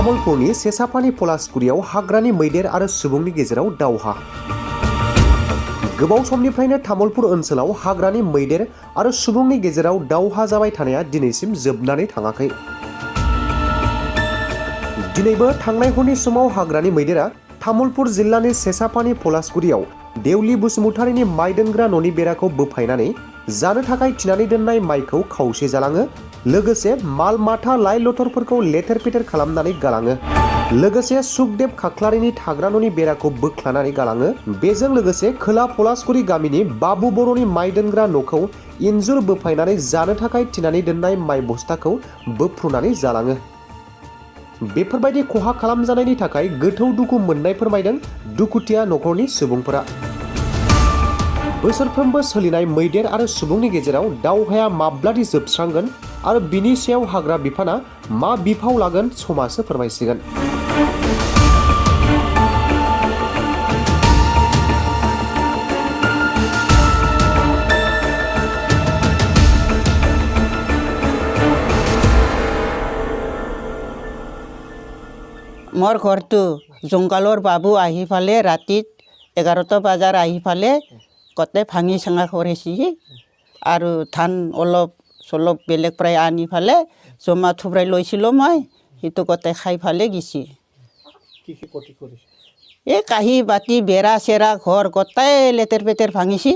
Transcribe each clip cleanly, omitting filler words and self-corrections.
तामुलपुरनि सेसापानि पलासगुरियाव हाग्रानि मैदेर आरो सुबुंनि गेजेराव दावहा। गोबाव समनिफ्रायनो तामुलपुर ओनसोलाव हाग्रानि मैदेर आरो सुबुंनि गेजेराव दावहा जाबाय थानाया दिनैसिम जोबनानै थाङाखै। दिनैबो थांनाय हरनि समाव हाग्रानि मैदेरा तामुलपुर जिल्लानि सेसापानि पलासगुरियाव देवली बसुमतारीनि माइ दोनग्रा न'नि बेराखौ बोफायनानै जानो थाखाय थिनानै दोननाय माइखौ खावसे जालाङो, लोगोसे माल माथा लाइ लथरफोरखौ लेथेर फेथेर खालामनानै गालाङो। लोगोसे सुखदेव खाख्लारिनि थाग्रा न'नि बेराखौ बोख्लानानै गालाङो। बेजों लोगोसे खोला पलासगुरि गामिनि बाबु बर'नि माइ दोनग्रा न'खौ इन्जुर बोफायनानै जानो थाखाय थिनानै दोननाय माइ बस्थाखौ बोफ्रुनानै जालाङो। बेफोरबायदि खहा खालामजानायनि थाखाय गोथौ दुखु मोननाय फोरमायदों दुखुथिया नखरनि सुबुंफोरा। बोसोरफ्रोमबो सोलिनाय मैदेर आरो सुबुंनि गेजेराव दावहाया माब्लादि जोबस्रांगोन आरो बिनि सायाव हाग्रा बिफाना मा बिफाव लागोन समासो फोरमायसिगोन। मोर घरটো জংঘলৰ বাবু আহি ফালে ৰাতি 11টা বজাৰ আহি ফালে কতে ভাঙি চাঙা কৰিছি আৰু ধান অলপ চলপ বেলেগ প্ৰায় আনি ফালে জমা থুবৰাই লৈছিলোঁ মই, সেইটো কতে খাই ফালে গিছি। এই কাঁহী বাতি বেৰা চেৰা ঘৰ গোটাই লেতেৰ পেতেৰ ভাঙিছি।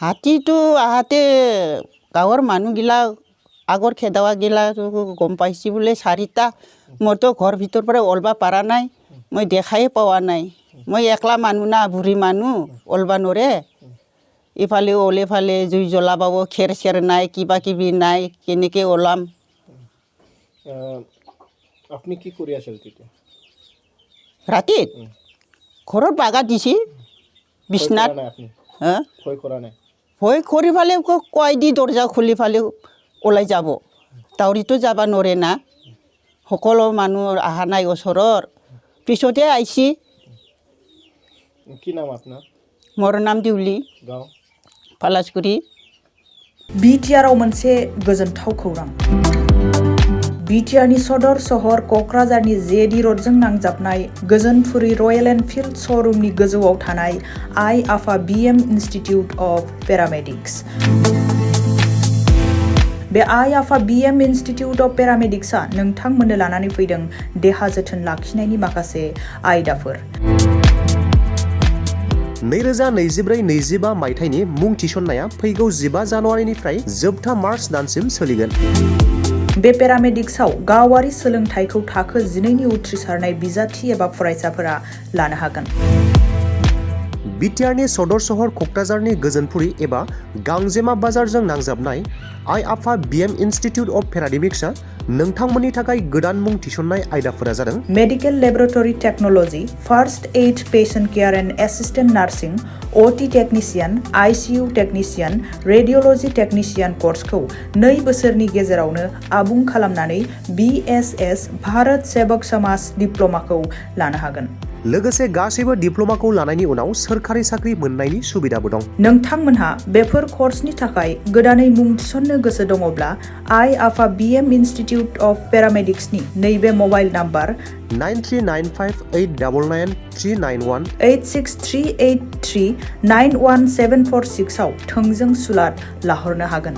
হাতীটো আহাতে গাঁৱৰ মানুহগিলা আগৰ খেদাৱাগিলা গম পাইছি বোলে 4টা। মইতো ঘৰ ভিতৰ পৰা ওলবা পাৰা নাই, মই দেখাই পোৱা নাই। মই একলা মানুহ না, বুঢ়ী মানুহ, ওলবা নৰে। ইফালে ওলে ফালে জুই জ্বলাবাব, খেৰ চেৰ নাই, কিবা কিবি নাই, কেনেকৈ ওলাম। আপুনি কি কৰি আছিল তেতিয়া? ৰাতিত ঘৰত বাগা দিছি বিছনাত। ভয় কৰি ফালে কয় দি দৰ্জা খুলি ফালে ওলাই যাব। দাউৰিতো যাব নৰে না, সকলো মানুহ অহা নাই ওচৰৰ। পিছতে আহিছি। কি নাম আপোনাৰ? মোৰ নাম দিউলি, গাঁও पलासगुरि। बिटिआरआव मोनसे गोजोनथाव खौरां। बिटिआरनि सदर सहर क'क्राझारनि जेडि र'डजों नांजाबनाय गोजोनपुरी रयेल एनफिल्ड श'रुमनि गोजौआव थानाय आइ आफा बिएम इन्स्टिटिउट अफ पेरामेडिक्स। बे आइ आफा बिएम इन्स्टिटिउट अफ पेरामेडिक्सआ नोंथांमोननो लानानै फैदों देहा जोथोन लाखिनायनि माखासे आयदाफोर। 2024-25 मायथाइनि मुं थिसननाया फैगौ 15 जानुवारिनिफ्राय जोबथा मार्च दानसिम सोलिगोन। बे पेरामेडिक्सआव गावारि सोलोंथाइखौ थाखो 12नि उथ्रिसारनाय बिजाथि एबा फरायसाफोरा लानो हागोन। बिटिआरनि सदर सहर क'क्राझारनि गोजोनपुरी एबा गांजेमा बाजारजों नांजाबनाय आइ आफा बिएम इन्स्टिटिउट अफ पेरामेडिक्सआ नोंथांमोननि थाखाय गोदान मुं थिसननाय आयदाफोरा जादों medical laboratory technology, first aid patient care and assistant nursing, OT technician, ICU technician, radiology technician कर्सखौ 2 बोसोरनि गेजेरावनो आबुं खालामनानै BSS भारत सेवक समाज डिप्ल'माखौ लानो हागोन। लोगोसे गासैबो डिप्ल'माखौ लानायनि उनाव सोरखारि साख्रि मोननायनि सुबिदाबो दं। नोंथांमोनहा बेफोर कर्सनि थाखाय गोदानै मुं थिसननो गोसो दङब्ला आइ आफा बिएम इन्स्टिटिउट अफ पेरामेडिक्सनि नैबे मबाइल नाम्बार 9395899391 86383914746 आव थोंजों सुलाद लाहरनो हागोन।